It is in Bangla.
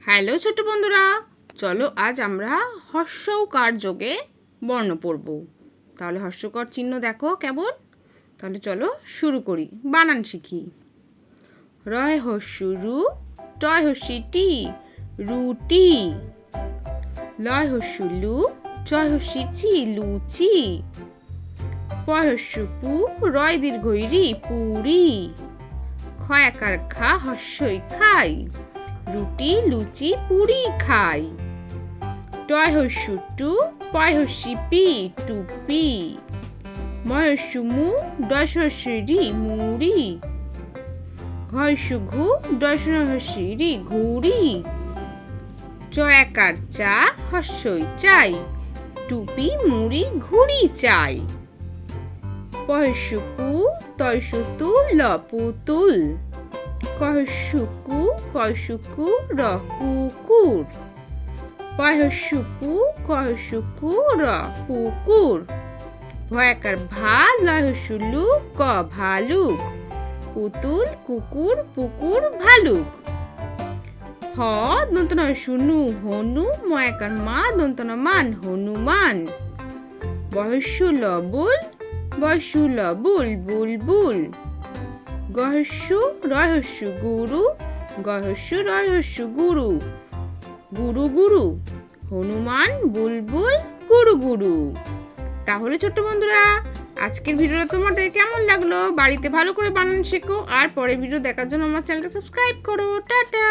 হ্যালো ছোট বন্ধুরা, চলো আজ আমরা হর্ষৌকার যোগে বর্ণ পড়ব। তাহলে হর্ষকর চিহ্ন দেখো কেমন। তাহলে চলো শুরু করি, বানান শিখি। রয় হর্ষু রু, টয় হর্ষি টি, রুটি। লয় হর্ষু লু, চয় হর্ষি চি, লুচি। পয় হর্ষু পু, রয় দীর্ঘই রি, পুরি। ক্ষয় আকার খা, হর্ষই খাই, রুটি লুচি পুরি খাই। টয় হর্ষু টু, পয় হর্ষি পি, টুপি। ময় হর্ষু মু, ডয় হর্ষি রি, মুড়ি। ঘয় হর্ষু ঘু, ডয় হর্ষি রি, ঘুড়ি। চয় আকার চা, হর্ষই চাই, টুপি মুড়ি ঘুড়ি চাই। পয় হর্ষু পু, তয় হর্ষু তু, ল পুতুল। কহস্যুকু, কয়সুকু, র কুকুর। পয়হস্যুকু, কহস্যুকু, র পুকুর। ভয়াকার ভা, লয়হস্যুলু, ক ভালুক। পুতুল কুকুর পুকুর ভালুক। হ দন্তন শুনু, হনু, ময়াকার মা, দন্তন মান, হনুমান। বহস্যু লবুল, বয়স্যু লবুল, বুলবুল। গহস্যু রহস্যু গুরু, গহস্যু রহস্যু গুরু, গুরু গুরু। হনুমান বুলবুল গুরু গুরু। তাহলে ছোট্ট বন্ধুরা, আজকের ভিডিওটা তোমাদের কেমন লাগলো? বাড়িতে ভালো করে বানান শেখো, আর পরের ভিডিও দেখার জন্য আমার চ্যানেলটা সাবস্ক্রাইব করো। টাটা।